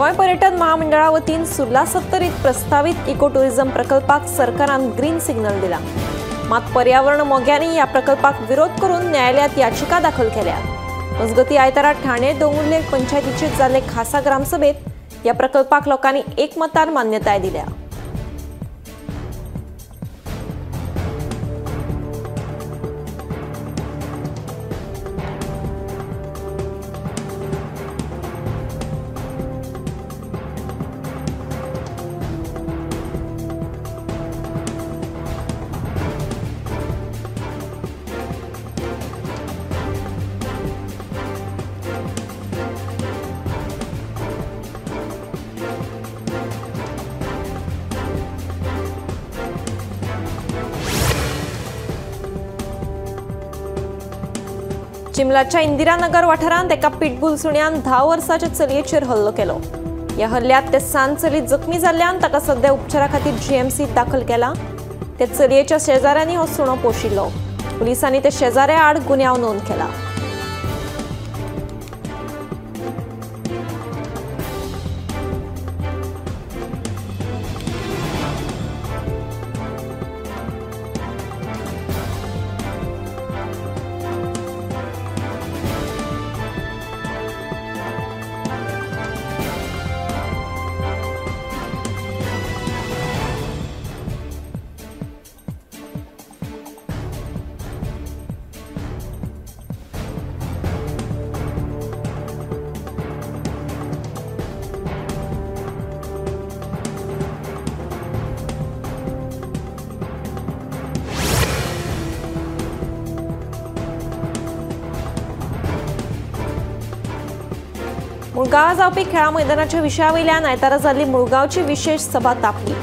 गोय पर्यटन महामंडळा वतीन सुर्ला सत्तरीत प्रस्तावित इको टुरिझम प्रकल्पाक सरकारान ग्रीन सिग्नल दिला। मात पर्यावरण मोग्यांनी या प्रकल्पाक विरोध करून न्यायालयात याचिका दाखल केल्या। मजगती आयतारा ठाणे दोंगुर्ले पंचायतीचेर जाल्ले खासा ग्रामसभेत या प्रकल्पाक लोकांनी एकमतान मान्यताय दिल्या। चिमलाच्या इंदिरानगर वाठारांत एका पिटबुल सुण्यान 10 वर्सांच्या चलयेचेर हल्लो केलो। या हल्ल्यात ते सान चली जखमी जाल्ल्यान ताका सध्या उपचारा खातीर जीएमसीत दाखल केला। ते चलयेच्या शेजाऱ्यांनी हो सुणो पोशिल्लो। पुलिसांनी ते शेजाऱ्या आड गुन्यांव नोंद केला। मुळगांव जावपी खेळा मैदानाच्या विशयावयल्यान आयतारा जाल्ली मुळगांवची विशेष सभा तापली।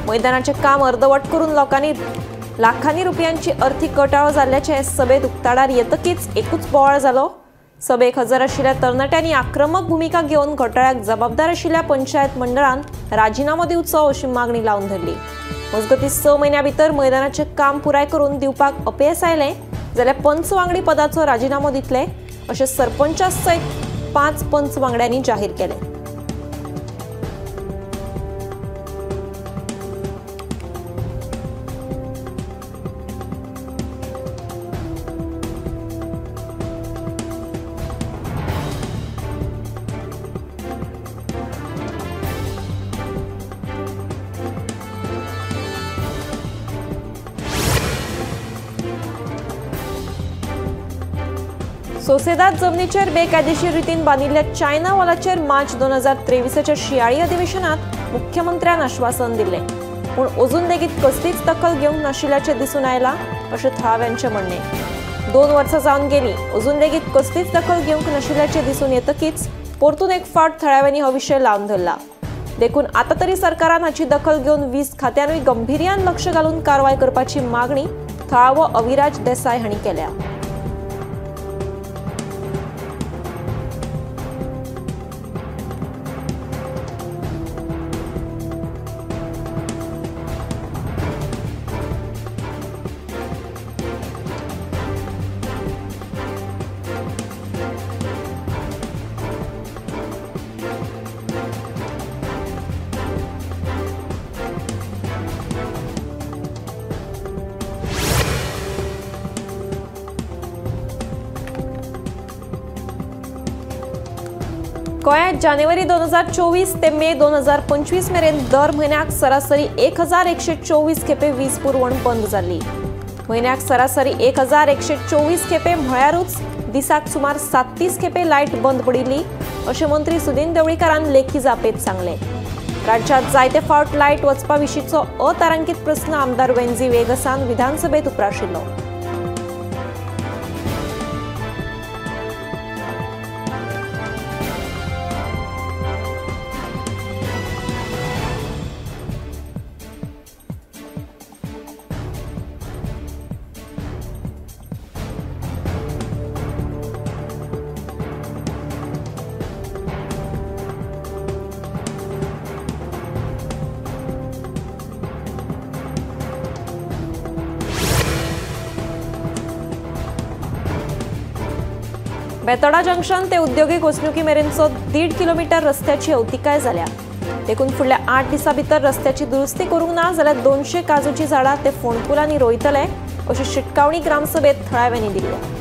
मैदानाचे काम अर्दवट करून लोकांनी लाखांनी रुपयांची अर्थीक घोटाळो जाल्ल्याचे सभेत उक्ताडार येतकीच एकूच बोवाळ जालो। सभेक हजर आशिल्ल्या तरणाट्यांनी आक्रमक भूमिका घेवन घोटाळ्याक जबाबदार आशिल्ल्या पंचायत मंडळान राजीनामो दिवचो अशी मागणी लावन धरली। मजगती 6 म्हयन्यां भितर मैदानाचे काम पुराय करून दिवपाक अपयश आयले जाल्यार पंच वांगडी पदाचो राजीनामो दितले अशें सरपंचा सयत 5 पंच वांगड्यांनी जाहीर केले। सोसेदाद जमनीचेर बेकायदेशीर रितीन बांदिल्ल्या चायना वॉलाचेर मार्च 2023च्या शियाळी अधिवेशनात मुख्यमंत्र्यान आश्वासन दिले, पूण अजून लेगीत कसलीच दखल घेवंक नाशिल्ल्याचे दिसून आयला अशें थळाव्यांचे म्हणणे। 2 वर्सां जावन गेली, अजून लेगीत कसलीच दखल घेवंक नाशिल्ल्याचे दिसून येतकीच परतून एक फावट थळाव्यांनी हो विशय लावन धरला। देखून आता तरी सरकारान हाची दखल घेवन 20 खात्यांनी गंभीर्यान लक्ष घालून कारवाय करपाची मागणी थळावो अविराज देसाय हांणी केल्या। गोंयांत जानेवारी 2024 ते मे 2025 मेरेन दर म्हयन्याक सरासरी 1124 खेपे वीज पुरवण बंद जाल्ली। म्हयन्याक सरासरी 1124 खेपे म्हळ्यारूच दिसाक सुमार 37 खेपे लायट बंद पडिल्ली अशें मंत्री सुदीन ढवळीकारान लेखी जापेत सांगले। राज्यांत जायते फावट लायट वचपा विशींचो अतारांकीत प्रस्न आमदार वेंजी वेगसान विधानसभेत उप्राशिल्लो। बेतोडा जंक्शन ते उद्योगिक वसणुकी मेरेनचो 1.5 किलोमीटर रस्त्याची अवतिकाय जाल्या। देखून फुडल्या 8 दिसां भितर रस्त्याची दुरुस्ती करूंक ना जाल्यार 200 काजूची झाडां ते फोंडकुलांनी रोयतले अशी शिटकावणी ग्रामसभेत थळाव्यांनी दिली।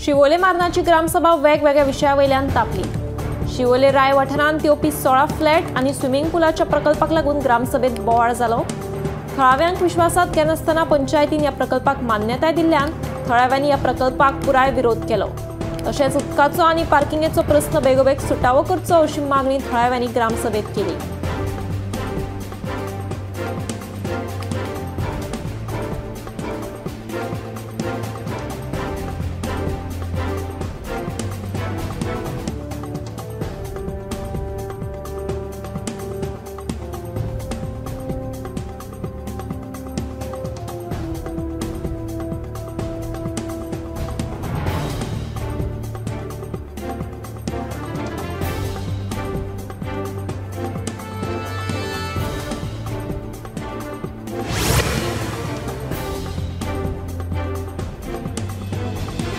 शिवोले मारनाची ग्रामसभा वेगवेगळ्या विशयावयल्यान तापली। शिवोले राय वाठारांत येवपी 16 फ्लॅट आनी स्विमींग पूलाच्या प्रकल्पाक लागून ग्रामसभेत बोवाळ जालो। थळाव्यांक विश्वासात घेनासतना पंचायतीन ह्या प्रकल्पाक मान्यताय दिल्ल्यान थळाव्यांनी ह्या प्रकल्पाक पुराय विरोध केलो। तशेंच उदकाचो आनी पार्किंगेचो प्रस्न बेगोबेग सुटावो करचो अशी मागणी थळाव्यांनी ग्रामसभेत केली।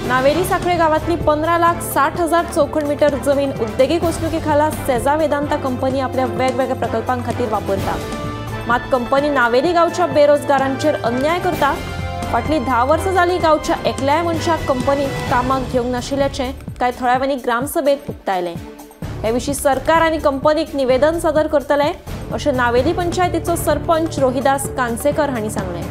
नावेली साखळे गावातली 15,60,000 चौखण मीटर जमीन उद्योगिक वसणुकी खाला सेजा वेदांता कंपनी आपल्या वेगवेगळ्या प्रकल्पांखातीर वापरता। मात कंपनी नावेली गावच्या बेरोजगारांचेर अन्याय करता। फाटली 10 वर्सां जाली गावच्या एकल्याय मनशाक कंपनीक कामाक घेवंक नाशिल्ल्याचें कांय थळाव्यांनी ग्रामसभेत उक्तायलें। हे विशीं सरकार आनी कंपनीक निवेदन सादर करतले अशें नावेली पंचायतीचो सरपंच रोहिदास कानसेकर हांणी सांगलें।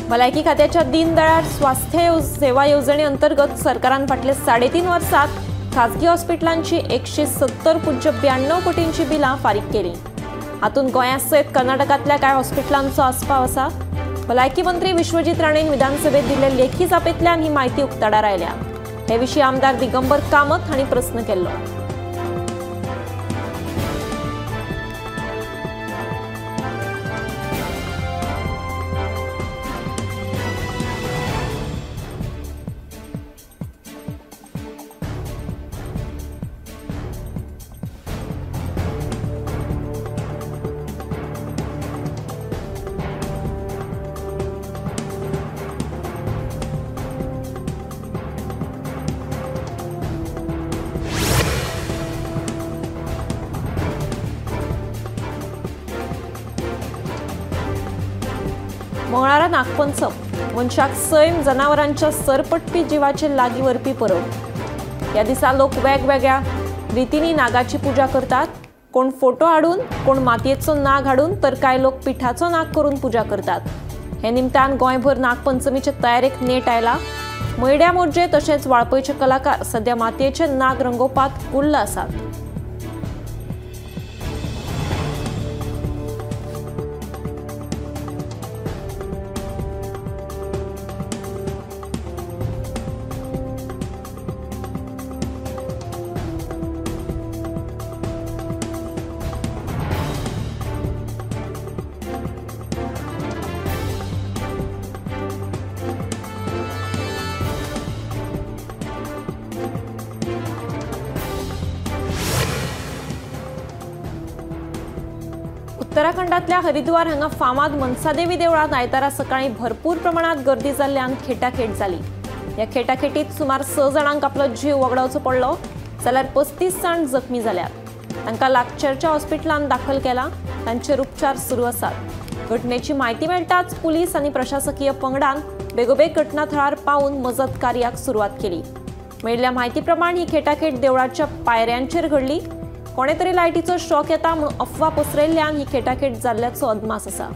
भलायकी खात्याच्या दीनदयाळ स्वास्थ्य सेवा येवजणे अंतर्गत सरकारान फाटले 3.5 वर्सात खाजगी हॉस्पिटलांची 170.92 कोटींची बिलां फारीक केली। हातूंत गोंया सयत कर्नाटकांतल्या कांय हॉस्पिटलांचो आस्पाव आसा। भलायकी मंत्री विश्वजीत राणेन विधानसभेत दिल्ले लेखी जापेंतल्यान ही माहिती उक्ताडार आयल्या। हे विशीं आमदार दिगंबर कामत हांणी प्रस्न केल्लो। मंगळारा नागपंचम मनशाक सैम जनावरांच्या सरपटपी जिवाचे लागी व्हरपी परब। ह्या दिसा लोक वेगवेगळ्या रितींनी नागाची पुजा करतात। कोण फोटो हाडून, कोण मातयेचो नाग हाडून तर कांय लोक पिठाचो नाग करून पुजा करतात। हे निमतान गोंयभर नागपंचमीचे तयारेक नेट आयला। मैड्या मोर्जे तशेंच वाळपयचे कलाकार सध्या मातयेचे नाग रंगोवपात कुल्ल आसात। उत्तराखंडातल्या हरिद्वार हांगा फामाद मनसादेवी देवळात आयतारा सकाळी भरपूर प्रमाणात गर्दी जाल्ल्यान खेटाखेट जाली। या खेटाखेटीत सुमार 6 जणांक आपलो जीव वगडावचो पडलो, जाल्यार 35 जाण जखमी जाल्यात। तांकां लागचेरच्या हॉस्पिटलांत दाखल केला, तांचेर उपचार सुरू आसात। घटनेची म्हायती मेळटाच पुलीस आनी प्रशासकीय पंगडान बेगोबेग घटनाथळार पावून मजत कार्याक सुरवात केली। मेळिल्ल्या म्हायती प्रमाण ही खेटाखेट देवळाच्या पायऱ्यांचेर घडली। कोणे तरी लायटीचो शॉक येता म्हूण अफवा पसरयल्ल्यान ही खेटाखेट जाल्ल्याचो अदमास आसा।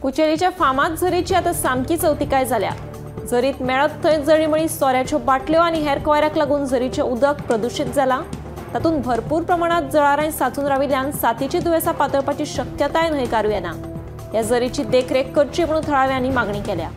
कुचेलीच्या फामाद झरीची आता सामकी चवथिकाय जाल्या। झरीत मेळत थंय जळीमळी सोऱ्याच्यो बाटल्यो आनी हेर कोयऱ्याक लागून झरीचें उदक प्रदूषित जालां। तातूंत भरपूर प्रमाणात जळारांय सांचून राविल्ल्यान साथीची दुयेंसां पातळपाची शक्यताय न्हयकारूं येना। ह्या झरीची देखरेख करची म्हणून थळाव्यांनी मागणी केल्या।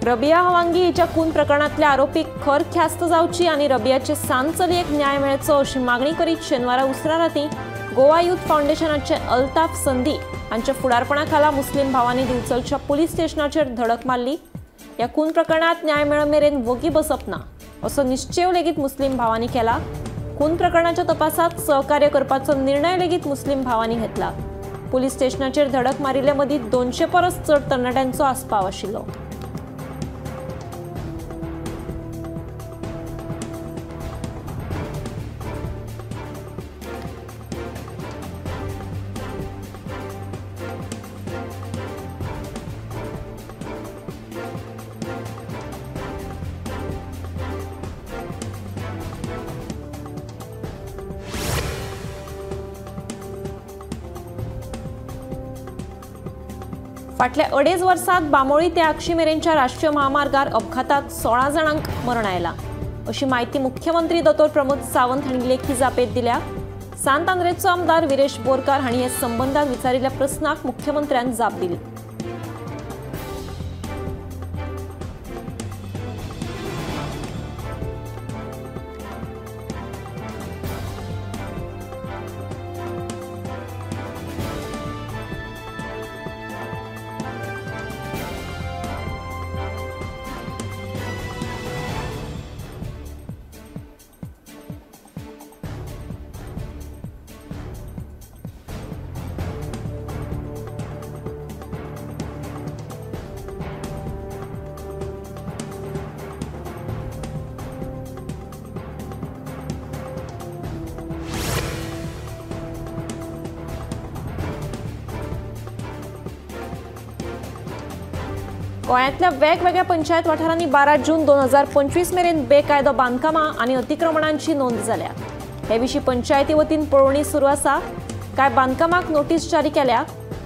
रबिया हवांगी हिच्या खून प्रकरणातल्या आरोपीक खर ख्यास्त जावची आनी रबियाचे सान चलयेक न्याय मेळचो अशी मागणी करीत शेनवारा उसरा राती गोवा यूथ फाउंडेशनाचे अल्ताफ संदी हांच्या फुडारपणा खाला मुस्लिम भावांनी दिवचलच्या पुलीस स्टेशनाचेर धडक मारली। ह्या खून प्रकरणात न्याय मेळो मेरेन वगी बसप ना असो निश्चय लेगीत मुस्लिम भावांनी केला। खून प्रकरणाच्या तपासात सहकार्य करपाचो निर्णय लेगीत मुस्लिम भावांनी घेतला। पुलीस स्टेशनाचेर धडक मारिल्ले मदीं 200 परस चड तरणाट्यांचो आस्पाव आशिल्लो। फाटल्या 2.5 वर्सात बांबोळी ते आक्षी मेरेनच्या राष्ट्रीय महामार्गार अपघातात 16 जाणांक मरण आयला अशी माहिती मुख्यमंत्री दोतोर प्रमोद सावंत हांणी लेखी जापेत दिल्या। सांत आंद्रेचो आमदार विरेश बोरकार हांणी हे संबंदात विचारिल्ल्या प्रस्नाक मुख्यमंत्र्यान जाप दिली। गोंयांतल्या वेगवेगळ्या पंचायत वाठारांनी 12 जून 2025 मेरेन बेकायदो बांदकामां आनी अतिक्रमणांची नोंद जाल्या। हे विशीं पंचायती वतीन पळोवणी सुरू आसा। कांय बांदकामांक नोटीस जारी केल्या।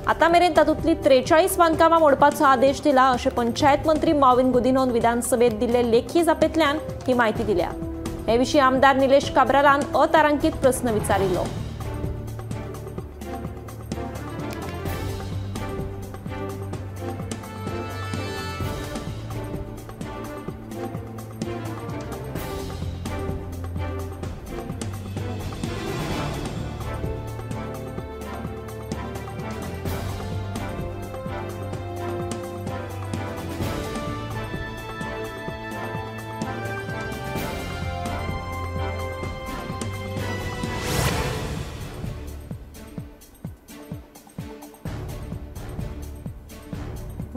आतां मेरेन तातूंतली 43 बांदकामां मोडपाचो आदेश दिला अशें पंचायत मंत्री मॉविन गुदिन्होन विधानसभेत दिल्ले लेखी जापेंतल्यान ही म्हायती दिल्या। हे विशीं आमदार निलेश काब्रालान अतारांकीत प्रस्न विचारिल्लो।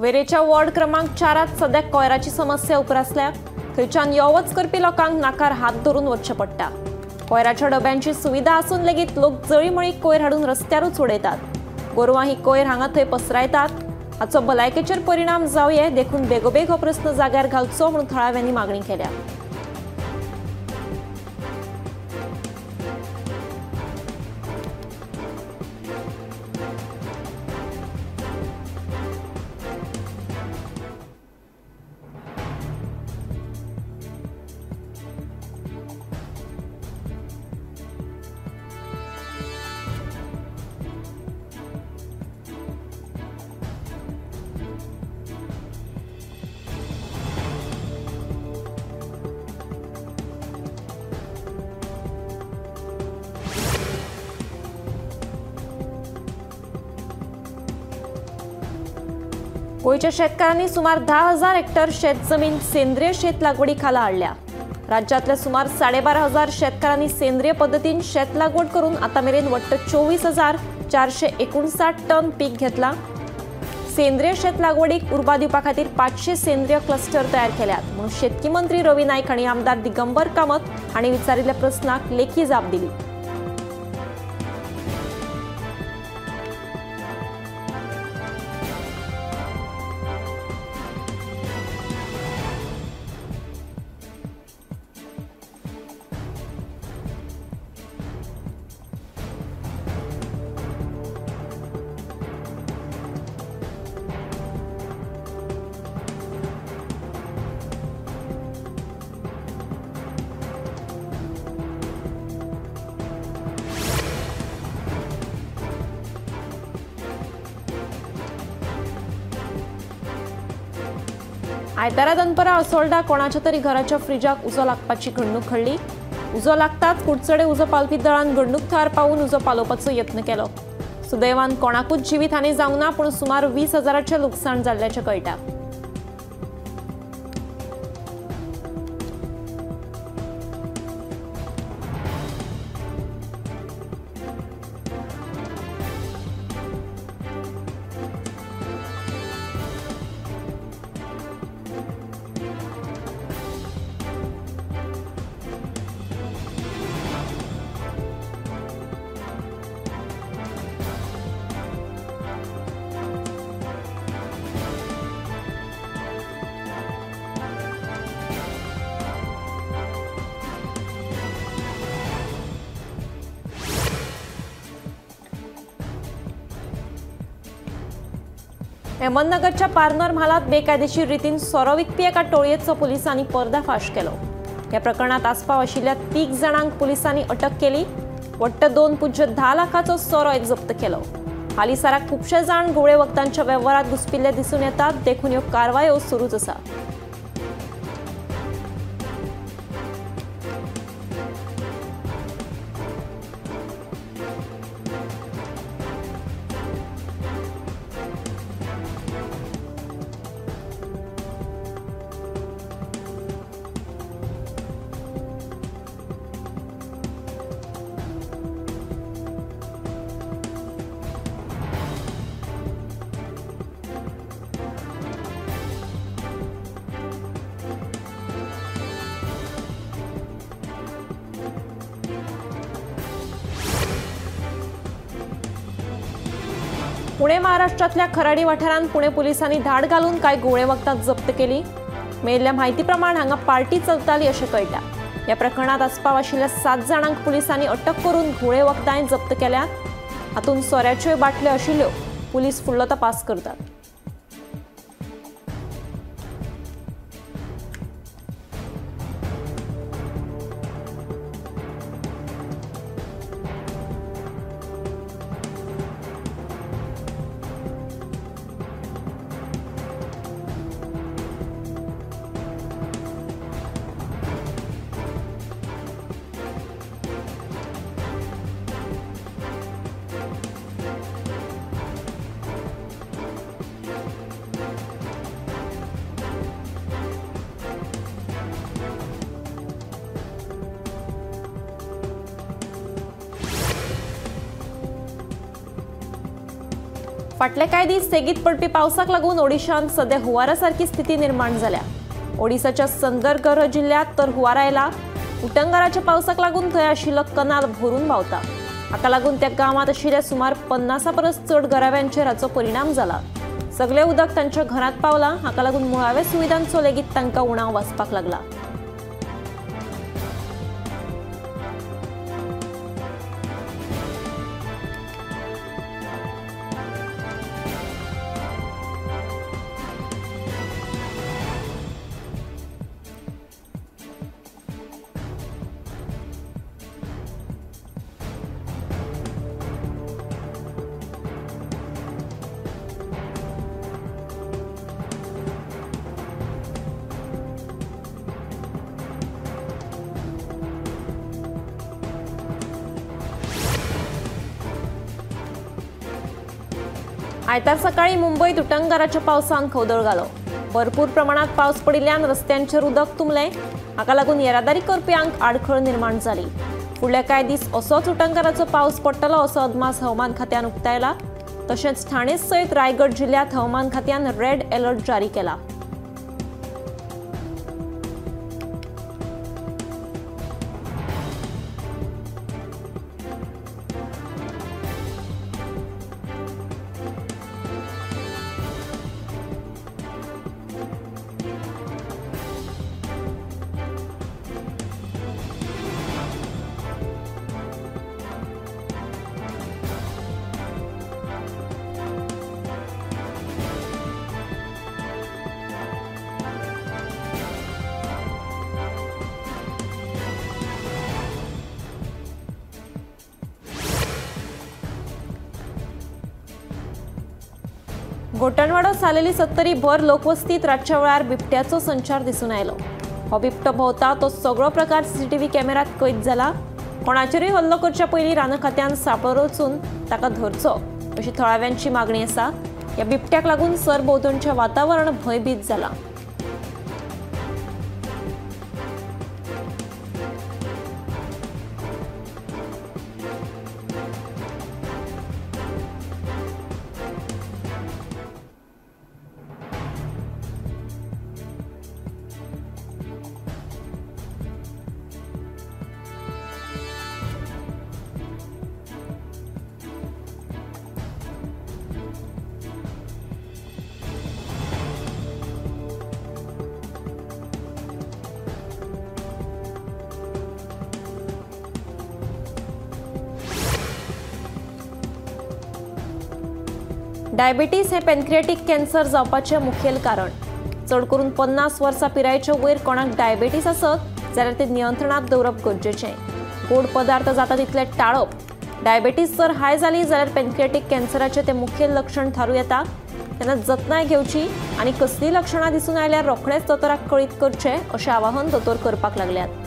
वेरेच्या वॉर्ड क्रमांक 4 सद्याक कोयराची समस्या उपरासल्या. थंयच्यान यो वच करपी लोकांक नाकार हात धरून वचचें पडटा. कोयराच्या डब्यांची सुविधा आसून लेगीत लोक जळीमळी कोयर हाडून रस्त्यारूच उडयतात. गोरवां ही कोयर हांगा थंय पसरायतात. हाचो भलायकेचेर परिणाम जावये देखून बेगोबेग हो प्रस्न जाग्यार घालचो म्हणून थळाव्यांनी मागणी केल्या. गोयच्या शेतकऱ्यांनी सुमार 10,000 हेक्टर शेतजमीन सेंद्रिय शेत लागवडी खाला हाडल्या. राज्यातल्या सुमार 12,500 शेतकऱ्यांनी सेंद्रिय पद्धतीन शेत लागवड करून आतामेरेन वट्ट 24,459 टन पीक घेतला. सेंद्रिय शेत लागवडीक उर्बा दिवपा खातीर 500 सेंद्रिय क्लस्टर तयार केल्यात म्हणून शेतकी मंत्री रवी नाईक हांणी आमदार दिगंबर कामत हांणी विचारिल्ल्या प्रस्नाक लेखी जाप दिली. आयतारा दनपरा असोल्डा कोणाच्या तरी घराच्या फ्रिजाक उजो लागपाची घडणूक घडली. उजो लागताच कुडचडे उजो पालपी दळान घडणूक थळार पावून उजो पालोवपाचो यत्न केलो. सुदैवान कोणाकूच जिवीतहानी जावंक ना पूण सुमार 20,000चे लुकसाण जाल्ल्याचें कळटा. अहमदनगरच्या पारनर म्हालात बेकायदेशीर रितीन सोरो विकपी एका टोळयेचो पुलिसांनी पर्दाफाश केलो. ह्या प्रकरणात आस्पाव आशिल्ल्या 3 जाणांक पुलिसांनी अटक केली. वट्ट 2.10 लाखाचो सोरो जप्त केलो. हालीसराक खुबशे जाण गुळे वखदांच्या वेव्हारात घुसपिल्ले दिसून येतात देखून ह्यो कारवायो सुरूच आसा. पुणे महाराष्ट्रातल्या खराडी वाठारांत पुणे पुलिसांनी धाड घालून काय गुळे वखदां जप्त केली. मेळिल्ल्या म्हायती प्रमाण हांगा पार्टी चलताली अशें कळटा. ह्या प्रकरणात आस्पाव आशिल्ल्या 7 जाणांक पुलिसांनी अटक करून गुळे वखदांय जप्त केल्यात. हातूंत सोऱ्याच्योय बाटल्यो आशिल्ल्यो. पुलीस फुडलो तपास करतात. फाटले कांय दीस सेगीत पडपी पावसाक लागून ओडिशांत सध्या हुंवारासारखी स्थिती निर्माण जाल्या। ओडिशाच्या संदरगढ जिल्ह्यात तर हुंवार आयला। उटंगाराच्या पावसाक लागून थंय आशिल्लो कनाल भरून व्हांवता। हाका लागून त्या गांवांत आशिल्ल्या सुमार 50 परस चड घराव्यांचेर हाचो परिणाम जाला। सगळे उदक तांच्या घरांत पावलां। हाका लागून मुळाव्या सुविधांचो लेगीत तांकां उणाव वाचपाक लागला। आयतार सकाळी मुंबईत उटंगाराच्या पावसान खवदळ घालो। भरपूर प्रमाणात पावस पडिल्ल्यान रस्त्यांचेर उदक तुंबलें। हाका लागून येरादारी करप्यांक आडखळ निर्माण जाली। फुडले कांय दीस असोच उटंगाराचो पावस पडटलो असो अदमास हवामान खात्यान उक्तायला। तशेंच ठाणे सयत रायगड जिल्ह्यात हवामान खात्यान रेड अलर्ट जारी केला। घोटणवाडो सालेली 70 भर लोकवस्तीत रातच्या वेळार बिबट्याचो संचार दिसून आयलो। हो बिबटो भोंवता तो सगळो प्रकार सीसीटीव्ही कॅमेरात कैद जाला। कोणाचेरूय हल्लो करच्या पयलीं रान खात्यान सांपळो रचून ताका धरचो अशी थळाव्यांची मागणी आसा। ह्या बिबट्याक लागून सरभोंवतणचें वातावरण भयभीत जाला। डायबिटीज हे पॅनक्रियाटिक कॅन्सर जावपाचे मुखेल कारण। चड करून 50 वर्सां पिरायेच्या वयर कोणाक डायबिटीज आसत जाल्यार ते नियंत्रणात दवरप गरजेचें। गोड पदार्थ जाता तितले टाळप। डायबिटीज जर हाय जाली जाल्यार पॅनक्रियाटिक कॅन्सराचे ते मुखेल लक्षण थारू येता। तेन्ना जतनाय घेवची आनी कसलीय लक्षणां दिसून आयल्यार रोखडेच दोतोराक कळीत करचें अशें आवाहन दोतोर करपाक लागल्यात।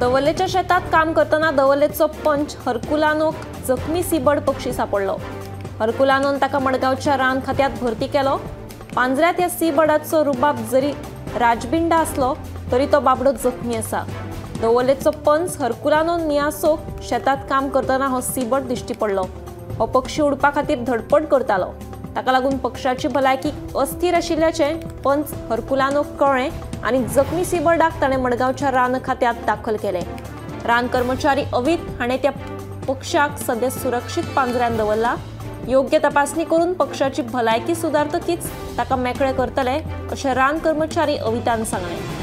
दवल्लेच्या शेतात काम करतना दवल्लेचो पंच हरकुलानोक जखमी सीबड पक्षी सापडलो। हरकुलानोन ताका मडगांवच्या रान खात्यात भरती केलो। पांजऱ्यात ह्या सीबडाचो रुबाब जरी राजबिंडा असलो तरी तो बाबडो जखमी आसा। दवल्लेचो पंच हरकुलानोन नियासोक शेतात काम करतना हो सीबड दिश्टी पडलो। हो पक्षी उडपा खातीर धडपड करतालो। ताका लागून पक्षाची भलायकी अस्थिर आशिल्ल्याचें पंच हरकुलानोक कळ्ळें आनी जखमी सीबर्डाक ताणें मडगांवच्या रान खात्यात दाखल केलें। रान कर्मचारी अवीत हाणें त्या पक्षाक सध्या सुरक्षीत पांजऱ्यान दवरला। योग्य तपासणी करून पक्षाची भलायकी सुदारतकीच ताका मेकळे करतले अशें रान कर्मचारी अवितान सांगलें।